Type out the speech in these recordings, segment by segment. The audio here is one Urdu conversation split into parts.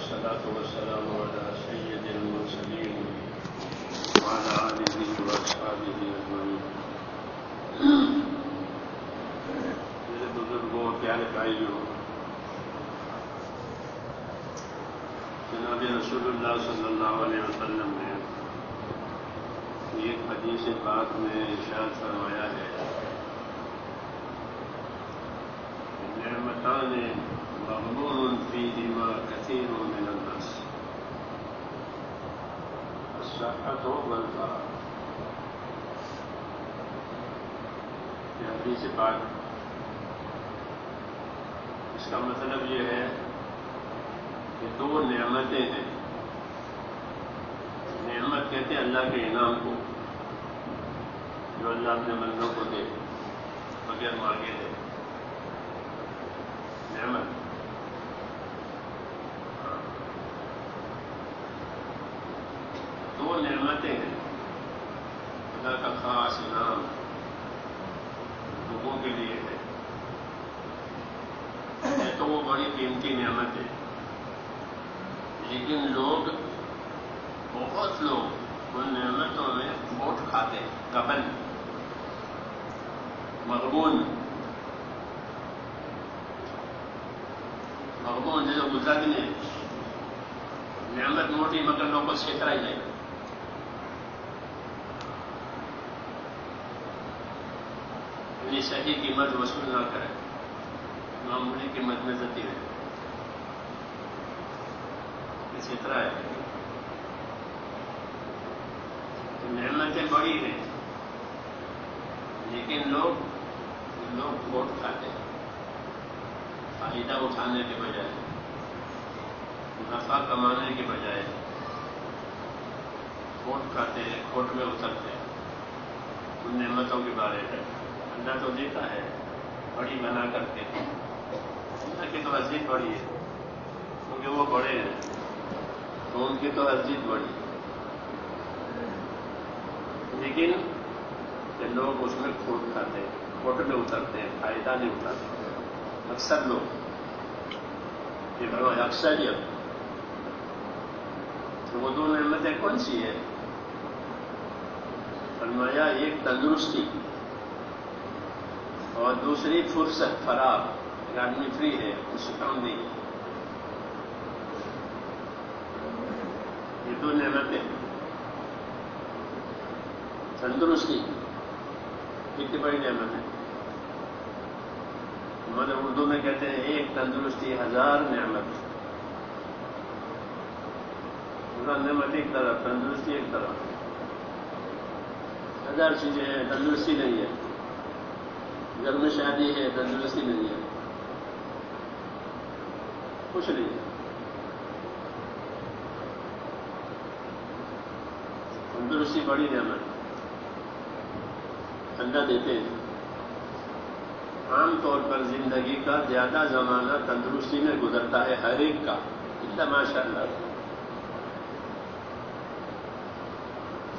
والصلاة والسلام على سيد المرسلين وعلى آله وأصحابه أجمعين. میرے بزرگوں پیارے بھائیوں، جناب رسول اللہ صلی اللہ علیہ وسلم نے ایک حدیث پاک میں ارشاد فرمایا ہے، نعمتان مغبون فیہما کثیر من الناس، الصحۃ والفراغ. یہ حدیث پاک، اس کا مطلب یہ ہے کہ دو نعمتیں ہیں. نعمت کہتے ہیں اللہ کے انعام کو، جو اللہ اپنے بندوں کو دے بغیر مانگے دے. نعمت دو نعمتیں ہیں، اللہ کا خاص انعام لوگوں کے لیے ہے. تو وہ بڑی قیمتی نعمت ہے، لیکن لوگ، بہت لوگ ان نعمتوں میں کھوٹ کھاتے ہیں. غبن، مغبون جیسے گجرات میں نعمت موٹی مگر لوگوں کو چھیترائی جائے. یعنی صحیح قیمت وصول نہ کرے، معمولی قیمت میں زدی ہے، یہ چھیترا ہے. نعمتیں بڑی ہیں، لیکن لوگ کھوٹ کھاتے ہیں. فائدہ اٹھانے کے بجائے، نفع کمانے کے بجائے کھوٹ کھاتے ہیں، کھوٹ میں اترتے ہیں. ان نعمتوں کے بارے میں اللہ تو دیتا ہے بڑی بنا کر کے، اللہ کی تو عزیز بڑی ہے کیونکہ وہ بڑے ہیں، تو ان کی تو عزیز بڑی ہے. لیکن کہ لوگ اس میں کھوٹ کھاتے ہیں، کھوٹ میں اترتے ہیں، فائدہ نہیں اٹھاتے. اکثر لوگ اکثریت. تو وہ دو نعمتیں کون سی ہیں؟ فرمایا ایک تندرستی اور دوسری فرصت، فراغ. ایک آدمی فری ہے، اس سے کام نہیں. یہ دو نعمتیں. تندرستی کتنی بڑی نعمت ہے. مطلب اردو میں کہتے ہیں ایک تندرستی ہزار نعمت. نعمت ایک طرف، تندرستی ایک طرف. ہزار چیزیں ہیں، تندرستی نہیں ہے. گھر میں شادی ہے، تندرستی نہیں ہے، کچھ نہیں ہے. تندرستی بڑی نعمت اللہ دیتے ہیں. عام طور پر زندگی کا زیادہ زمانہ تندرستی میں گزرتا ہے ہر ایک کا، اللہ ماشاء اللہ.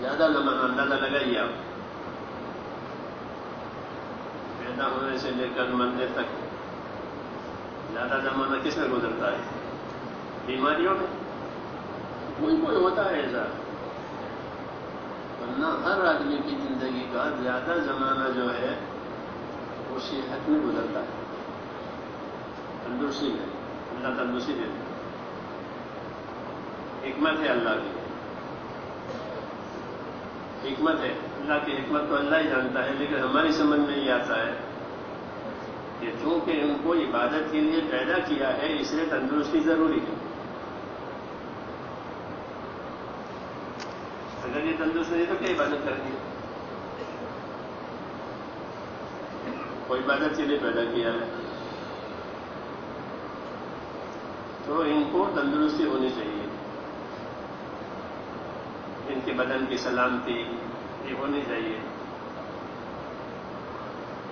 زیادہ زمانہ اندازہ لگائیے آپ، پیدا ہونے سے لے کر مرنے تک زیادہ زمانہ کس میں گزرتا ہے؟ بیماریوں میں. کوئی ہوتا ہے ایسا، ورنہ ہر آدمی کی زندگی کا زیادہ زمانہ جو ہے وہ صحت میں گزرتا ہے، تندرستی میں. اللہ تندرستی دیتا ہے. حکمت ہے اللہ کی، حکمت ہے اللہ کی. حکمت تو اللہ ہی جانتا ہے، لیکن ہماری سمجھ میں یہ آتا ہے کہ چونکہ ان کو عبادت کے لیے پیدا کیا ہے، اس لیے تندرستی ضروری ہے. اگر یہ تندرست نہیں تو کیا عبادت کرنی ہے؟ کوئی عبادت کے لیے پیدا کیا ہے، تو ان کو تندرستی ہونی چاہیے. ان کے بدن کی سلامتی یہ ہونی چاہیے.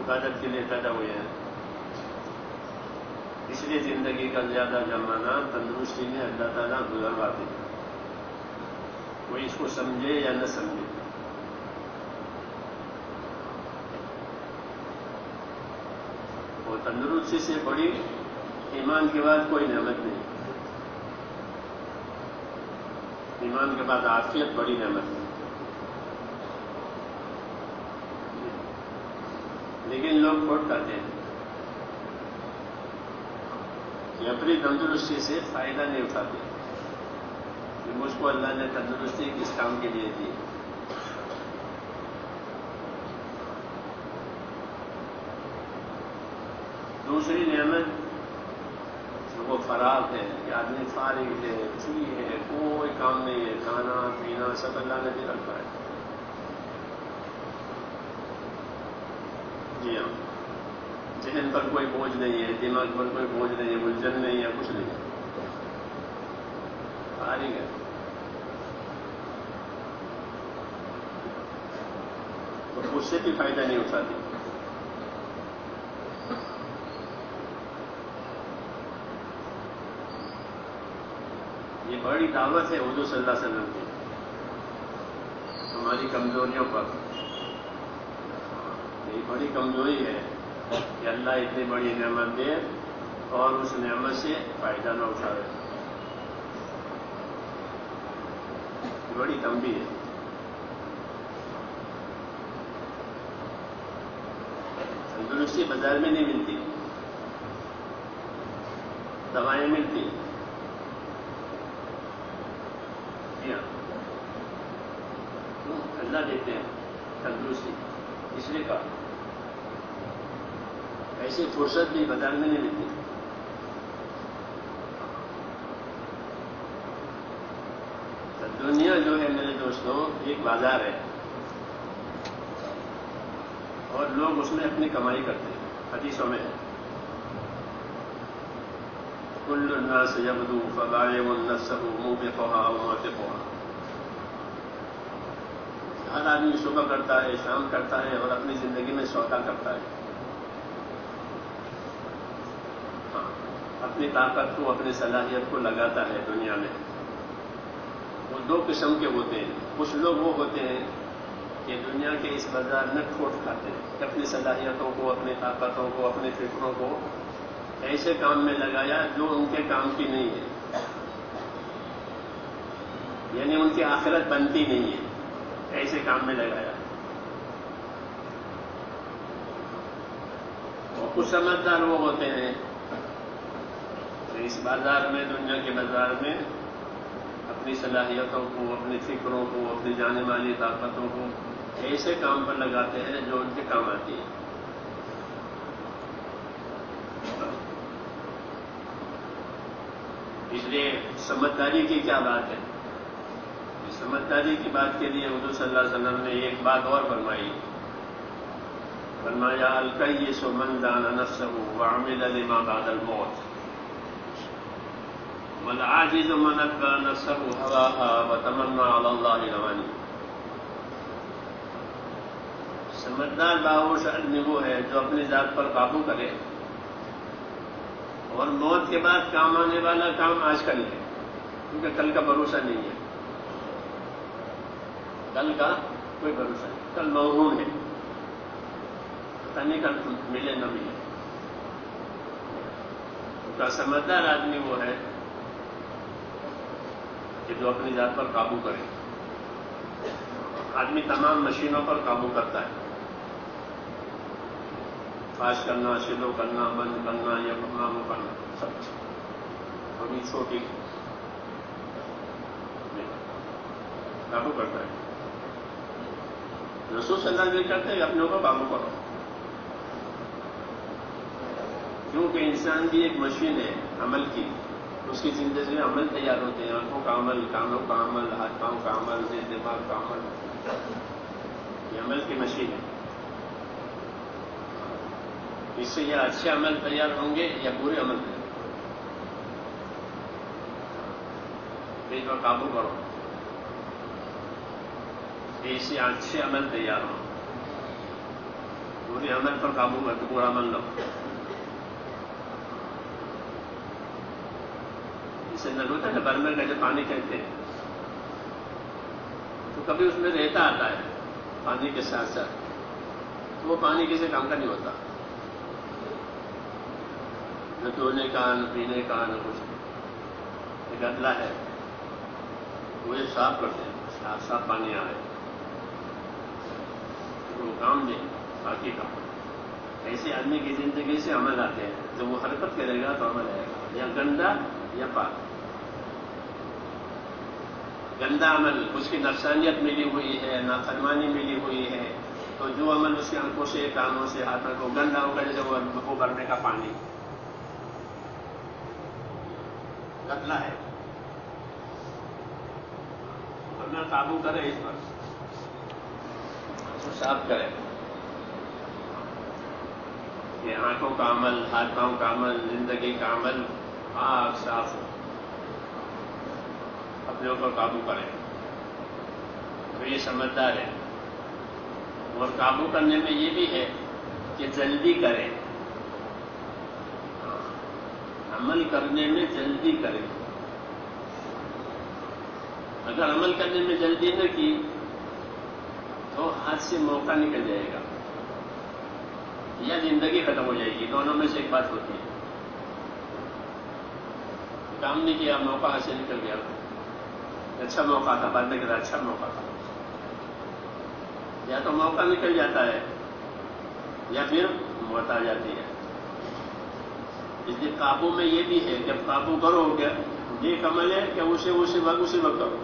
عبادت کے لیے پیدا ہوئے ہیں، اس لیے زندگی کا زیادہ زمانہ تندرستی میں اللہ تعالیٰ گزرواتے ہیں. کوئی اس کو سمجھے یا نہ سمجھے. وہ تندرستی سے بڑی ایمان کے بعد کوئی نعمت نہیں. ایمان کے بعد عافیت بڑی نعمت ہے، لیکن لوگ کھوٹ کرتے ہیں کہ اپنی تندرستی سے فائدہ نہیں اٹھاتے کہ مجھ کو اللہ نے تندرستی کس کام کے لیے دی. دوسری نعمت وہ فراغ ہے کہ آدمی فارغ ہے، فری ہے، کوئی کام نہیں ہے، کھانا پینا سب اللہ نے دے رکھا ہے. جی ہاں، ذہن پر کوئی بوجھ نہیں ہے، دماغ پر کوئی بوجھ نہیں ہے، الجھن نہیں ہے، کچھ نہیں ہے، فارغ ہے. تو اس سے بھی فائدہ نہیں اٹھاتی. یہ بڑی دعوت ہے حضور صلی اللہ علیہ وسلم کی ہماری کمزوریوں پر. یہ بڑی کمزوری ہے کہ اللہ اتنی بڑی نعمت دے اور اس نعمت سے فائدہ نہ اٹھاوے. یہ بڑی تنبیہ ہے. تندرستی بازار میں نہیں ملتی، دوائیں ملتی. اللہ دیتے ہیں تندرستی، اس لیے کہا ایسی فرصت بھی بازار میں نہیں ملتی. دنیا جو ہے میرے دوستوں ایک بازار ہے اور لوگ اس میں اپنی کمائی کرتے ہیں. حدیثوں میں کل الناس یغدو فبائع نفسه موبقها او موثقها. ہر آدمی صبح کرتا ہے، شام کرتا ہے اور اپنی زندگی میں سودا کرتا ہے. اپنی طاقت کو، اپنی صلاحیت کو لگاتا ہے دنیا میں. وہ دو قسم کے ہوتے ہیں. کچھ لوگ وہ ہوتے ہیں کہ دنیا کے اس بازار میں کھوٹ کھاتے ہیں، کہ اپنی صلاحیتوں کو، اپنی طاقتوں کو، اپنی فکروں کو ایسے کام میں لگایا جو ان کے کام کی نہیں ہے، یعنی ان کی آخرت بنتی نہیں ہے، ایسے کام میں لگایا. اور کچھ سمجھدار وہ ہوتے ہیں کہ اس بازار میں، دنیا کے بازار میں اپنی صلاحیتوں کو، اپنی فکروں کو، اپنی جانے والی طاقتوں کو ایسے کام پر لگاتے ہیں جو ان کے کام آتی ہے. اس لیے سمجھداری کی کیا بات ہے؟ سمجھداری کی بات کے لیے حضور صلی اللہ علیہ وسلم نے ایک بات اور فرمائی. فرمایا الکیس من دان نفسہ وعمل لما بعد الموت والعاجز من اتبع نفسہ ہواها وتمنى علی اللہ الامانی. سمجھدار باہوش آدمی وہ ہے جو اپنی ذات پر قابو کرے اور موت کے بعد کام آنے والا کام آج کر لے، کیونکہ کل کا بھروسہ نہیں ہے. کل کا کوئی بھروسہ نہیں، کل موہوم ہے، پتہ نہیں کل ملے نہ ملے. کا سمجھدار آدمی وہ ہے کہ جو اپنی ذات پر قابو کرے. آدمی تمام مشینوں پر قابو کرتا ہے، فاش کرنا، شلو کرنا، بند کرنا یا وہ کرنا، سب بڑی چھوٹی قابو کرتا ہے. رسول صلی اللہ علیہ وسلم کرتے ہیں اپنے اوپر قابو کرو، کیونکہ انسان بھی ایک مشین ہے عمل کی. اس کی زندگی میں عمل تیار ہوتے ہیں، آنکھوں کا عمل، کانوں کا عمل، ہاتھ پاؤں کا عمل، دماغ کا عمل. یہ عمل کی مشین ہے. اس سے یا اچھے عمل تیار ہوں گے یا برے عمل تیار. اس پر قابو کرو، اس سے اچھے عمل تیار ہوں. برے عمل پر قابو کر کے برا عمل لو. اسے نہ ہوتا ہے نا برمر کا جو پانی کہتے ہیں، تو کبھی اس میں ریتا آتا ہے پانی کے ساتھ ساتھ، تو وہ پانی کسی کام کا نہیں ہوتا، نہ دھونے کا، نہ پینے کا، نہ کچھ. ایک گدلا ہے وہ یہ صاف کرتے ہیں، صاف صاف پانی آ رہے وہ کام دیں باقی کام. ایسے آدمی کی زندگی سے عمل آتے ہیں. جب وہ حرکت کرے گا تو عمل آئے گا، یا گندا یا پاک. گندا عمل اس کی نفسانیت ملی ہوئی ہے، نافرمانی ملی ہوئی ہے، تو جو عمل اس کی آنکھوں سے، کانوں سے، ہاتھوں کو گندا ہوگا، جیسے وہ بھرنے کا پانی گندلا ہے. ورنہ قابو کرے اس پر، اس کو صاف کرے. یہ آنکھوں کا عمل، ہاتھ پاؤں کا عمل، زندگی کا عمل پاک صاف ہو، اپنے اوپر قابو کرے تو یہ سمجھدار ہے. اور قابو کرنے میں یہ بھی ہے کہ جلدی کرے، عمل کرنے میں جلدی کرے. اگر عمل کرنے میں جلدی نہ کی تو ہاتھ سے موقع نکل جائے گا یا زندگی ختم ہو جائے گی. دونوں میں سے ایک بات ہوتی ہے. کام نہیں کیا، موقع ہاتھ سے نکل گیا، اچھا موقع تھا، بعد میں کہتا اچھا موقع تھا. یا تو موقع نکل جاتا ہے یا پھر موت آ جاتی ہے. اس لیے قابو میں یہ بھی ہے، جب قابو کرو گے ایک عمل ہے کہ اسی وقت کرو.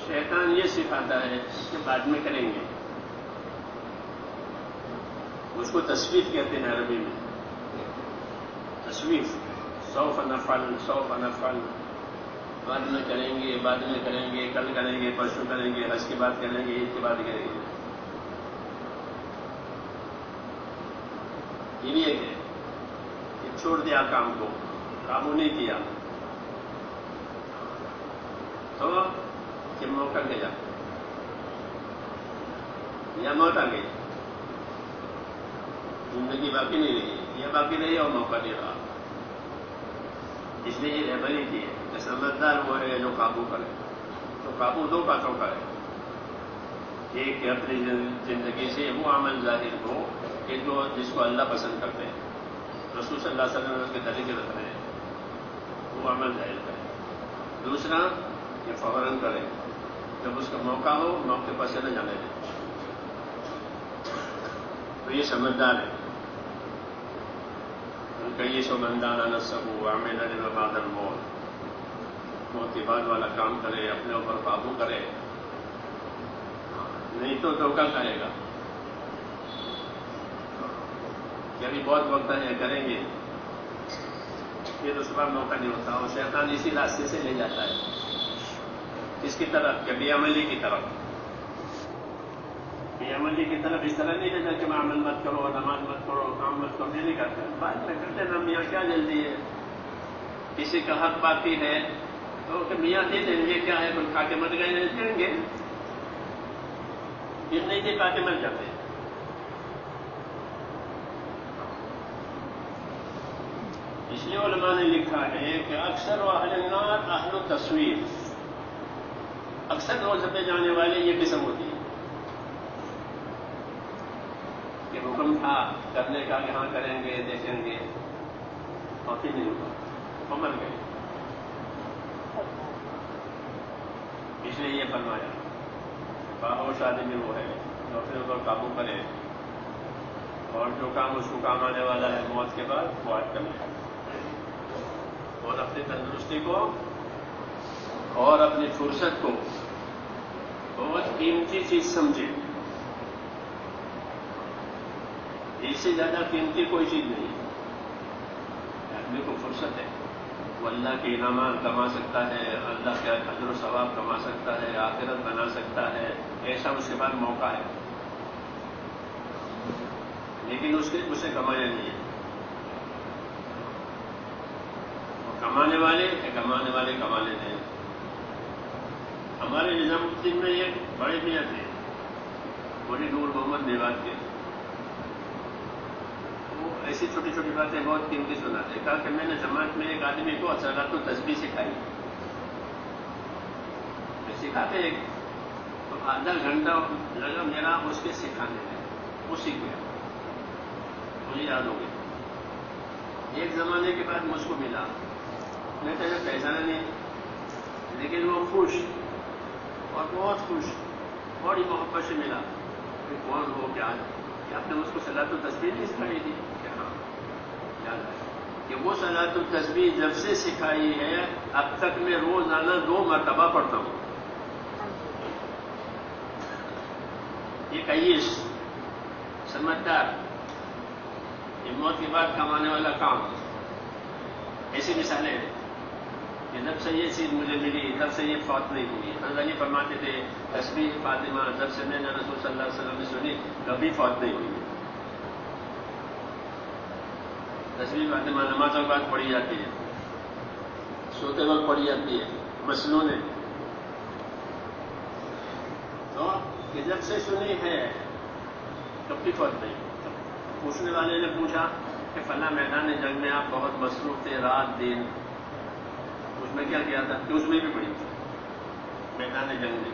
شیطان یہ سکھاتا ہے کہ بعد میں کریں گے. اس کو تصویف کہتے ہیں عربی میں. تصویف، سوف نفعل، بعد میں کریں گے، بعد میں کریں گے، کل کریں گے، پرسوں کریں گے، حج کے بعد کریں گے، عید کے بعد کریں گے. یہ بھی ایک ہے کہ چھوڑ دیا کام کو، قابو نہیں کیا تو کہ موقع گیا یا موت آ گئی، زندگی باقی نہیں رہی، یا باقی رہی اور موقع نہیں رہا. اس لیے یہ رہبری کی ہے کہ سمجھدار وہ ہے جو قابو کرے. تو قابو دو باتوں کا ہے. ایک کہ اپنی زندگی سے وہ عمل ظاہر ہو کہ جس کو اللہ پسند کرتے ہیں، رسول صلی اللہ علیہ وسلم اس کے طریقے رکھ رہے ہیں، وہ عمل ظاہر کرے. دوسرا کہ فوراً کرے، جب اس کا موقع ہو موقع پر سے نہ جانے دیں. تو یہ سمجھدار ہے. کئی سو بندانہ نہ سکو عامل بعد الموت، موت کے بعد والا کام کرے، اپنے اوپر قابو کرے، نہیں تو دھوکہ کھائے گا. یعنی بہت وقت ہے کریں گے، پھر اس بار موقع نہیں ہوتا. اور شیطان اسی راستے سے لے جاتا ہے. اس کی طرف کہ بے عملی کی طرف. بے عملی کی طرف اس طرح نہیں لیتا کہ میں عمل مت کرو، نماز مت کرو، کام مت کرو، یہ نہیں کرتا. بعد میں کرتے نا، میاں کیا جلدی ہے، کسی کا حق باقی ہے تو کہ میاں دے دیں گے، کیا ہے، کوئی کھا کے مر گئے دیں گے، پھر نہیں دے پا کے مر جاتے. اس لیے علماء نے لکھا ہے کہ اکثر اہل النار اہل التصویف، اکثر روز پہ جانے والے یہ قسم ہوتی ہے کہ حکم تھا کرنے کا کہ ہاں کریں گے، دیکھیں گے، اور پھر نہیں ہوا، وہ مر گئے. اس لیے یہ فرمایا باہوش آدمی وہ ہے جو اپنے اوپر قابو کرے، اور جو کام اس کو کام آنے والا ہے موت کے بعد وہ آج کرنے، اور اپنی تندرستی کو اور اپنی فرصت کو بہت قیمتی چیز سمجھے. اس سے زیادہ قیمتی کوئی چیز نہیں ہے. آدمی کو فرصت ہے، وہ اللہ کے انعامات کما سکتا ہے، اللہ کے اجر و ثواب کما سکتا ہے، آخرت بنا سکتا ہے. ایسا اس کے بعد موقع ہے، لیکن اسے کمایا نہیں ہے. کمانے والے کما لیتے ہیں. ہمارے نظام الدین میں ایک بڑے میاں تھے، بڑی نور محمد میوات کے. وہ ایسی چھوٹی چھوٹی باتیں بہت قیمتی سناتے. کہا کہ میں نے جماعت میں ایک آدمی کو اثرات التسبیح سکھائی. سکھاتے ایک تو آدھا گھنٹہ لگا میرا اس کے سکھانے میں، وہ سیکھ گیا، مجھے یاد ہو گیا. ایک زمانے کے بعد مجھ کو ملا میں تو پہچانا نہیں، لیکن وہ خوش اور بہت خوش، بڑی محبت سے ملا کہ کون ہو کیا آپ نے اس کو صلاۃ التسبیح نہیں سکھائی تھی؟ کہ ہاں یاد آیا کہ وہ صلاۃ التسبیح جب سے سکھائی ہے اب تک میں روزانہ 2 مرتبہ پڑھتا ہوں۔ یہ کئیس سمجھدار، یہ موت کے بعد کمانے والا کام، ایسی مثالیں ہیں کہ جب سے یہ چیز مجھے ملی تب سے یہ فوت نہیں ہوئی۔ حضرت علی فرماتے تھے تسبیح فاطمہ جب سے میں نے رسول صلی اللہ علیہ وسلم نے سنی کبھی فوت نہیں ہوئی۔ تسبیح فاطمہ نماز کے بعد پڑھی جاتی ہے، سوتے وقت پڑھی جاتی ہے، مسنون ہے، تو کہ جب سے سنی ہے کبھی فوت نہیں۔ پوچھنے والے نے پوچھا کہ فلاں میدان جنگ میں آپ بہت مصروف تھے رات دن، اس میں کیا کیا تھا؟ کہ اس میں بھی پڑھی تھی میدان جنگ میں۔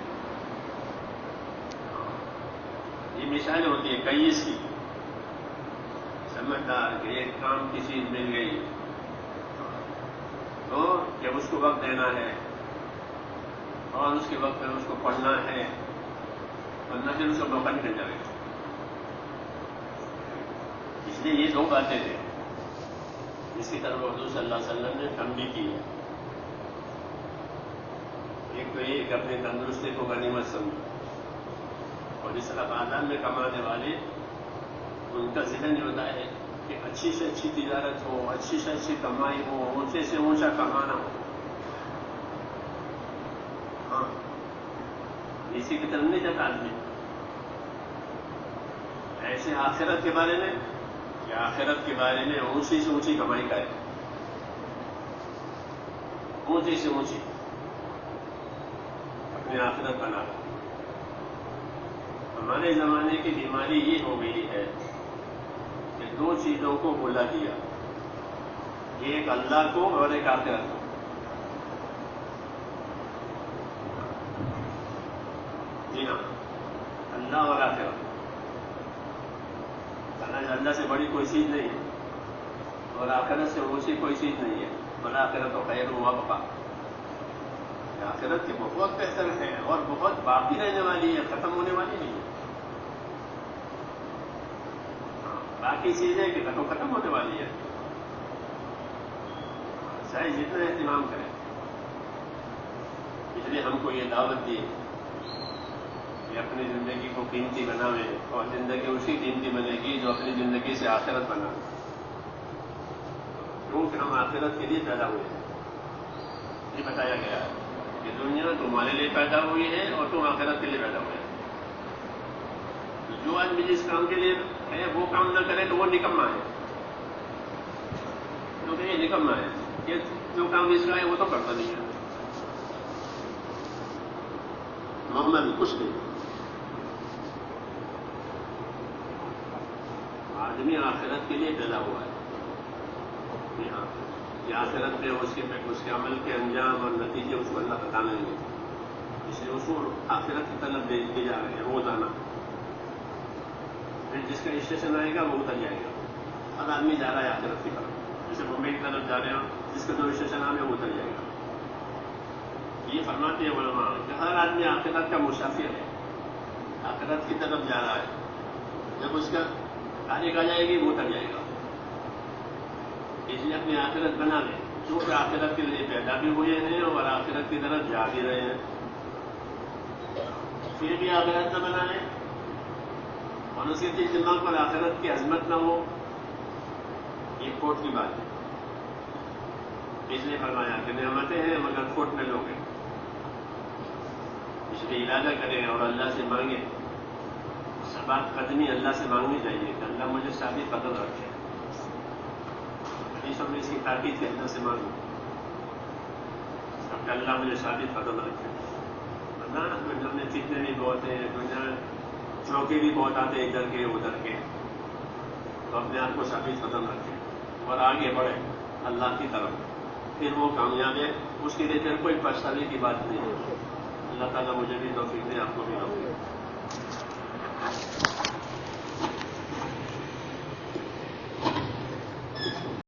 یہ مثال ہوتی ہے کئیس کی، سمجھدار کہ ایک کام کی چیز مل گئی تو جب اس کو وقت دینا ہے اور اس کے وقت میں اس کو پڑھنا ہے، ورنہ پھر اس کو موقع نکل جائے گا۔ اس لیے یہ 2 باتیں ہیں جس کی طرف حضور صلی اللہ علیہ وسلم نے تنبیہ کی ہے۔ ایک تو یہ کہ اپنی تندرستی کو غنیمت سمجھو، اور اس طرح بازار میں کمانے والے ان کا ذہن یہ ہوتا ہے کہ اچھی سے اچھی تجارت ہو، اچھی سے اچھی کمائی ہو، اونچے سے اونچا کمانا ہو۔ ہاں اسی کی طرف نہیں جاتا آدمی، ایسے آخرت کے بارے میں کہ آخرت کے بارے میں اونچی سے اونچی کمائی کرے، اونچی سے اونچی اپنی آخرت بنا رہا۔ ہمارے زمانے کی بیماری یہ ہو گئی ہے کہ 2 چیزوں کو بھلا دیا، ایک اللہ کو اور ایک آخرت کو۔ جی ہاں، اللہ اور آخرت۔ اللہ سے بڑی کوئی چیز نہیں ہے اور آخرت سے اونچی کوئی چیز نہیں ہے، اور آخرت تو خیر ہوا بقا۔ آخرت کے بہت بہتر ہے اور بہت باقی رہنے والی ہے، ختم ہونے والی نہیں ہے۔ باقی چیزیں کہ ختم ہونے والی ہے، چاہے جتنا اہتمام کریں۔ اس لیے ہم کو یہ دعوت دی کہ اپنی زندگی کو قیمتی بناویں، اور زندگی اسی قیمتی بنے گی جو اپنی زندگی سے آخرت بنا، کیونکہ ہم آخرت کے لیے پیدا ہوئے ہیں۔ یہ بتایا گیا ہے کہ دنیا تمہارے لیے پیدا ہوئی ہے اور تم آخرت کے لیے پیدا ہوئے ہیں۔ جو آدمی جس کام کے لیے ہے وہ کام نہ کرے تو وہ نکما ہے، کیونکہ یہ نکما ہے کہ جو کام اس کا ہے وہ تو کرتا نہیں ہے۔ محمد کچھ نہیں، آدمی آخرت کے لیے پیدا ہوا ہے۔ ہاں یہ آخرت میں اس کے عمل کے انجام اور نتیجے اس کو اللہ بتا نہیں گے، اس لیے اس کو آخرت کی طرف بھیجتے جا رہے ہیں روزانہ۔ پھر جس کا اسٹیشن آئے گا وہ اتر جائے گا، ہر آدمی جا رہا ہے آخرت کی طرف، جیسے ممبئی کی طرف جا رہے ہو، جس کا جو اسٹیشن آئے وہ اتر جائے گا۔ یہ فرماتے ہیں علماء کہ ہر آدمی آخرت کا مسافر ہے، آخرت کی طرف جا رہا ہے، جب اس کا تاریخ آ جائے گی وہ اتر جائے گا۔ اس لیے اپنی آخرت بنا لیں، کیونکہ آخرت کے لیے پیدا بھی ہوئے ہیں اور آخرت کی طرف جا بھی رہے ہیں۔ پھر بھی آخرت نہ بنا لیں اور اس کے دماغ پر آخرت کی عظمت نہ ہو، یہ کھوٹ کی بات ہے۔ اس لیے فرمایا کہ نعمتیں ہیں مگر کھوٹ میں لوگ ہیں، اس لیے ارادہ کریں اور اللہ سے مانگیں۔ ثبات قدمی اللہ سے مانگنی چاہیے کہ اللہ مجھے ثابت قدم رکھے، اس میں اس کی تاکید کے اللہ سے مانگو کہ اللہ مجھے ثابت قدم رکھے۔ دنیا میں فتنے بھی بہت ہیں، دنیا چوکے بھی بہت آتے ادھر کے ادھر کے، تو اپنے آپ کو ثابت قدم رکھے اور آگے بڑھے اللہ کی طرف، پھر وہ کامیاب ہے۔ اس کے لیے پھر کوئی پچھتانے کی بات نہیں ہے۔ اللہ تعالیٰ مجھے بھی توفیق دے، آپ کو بھی توفیق دے۔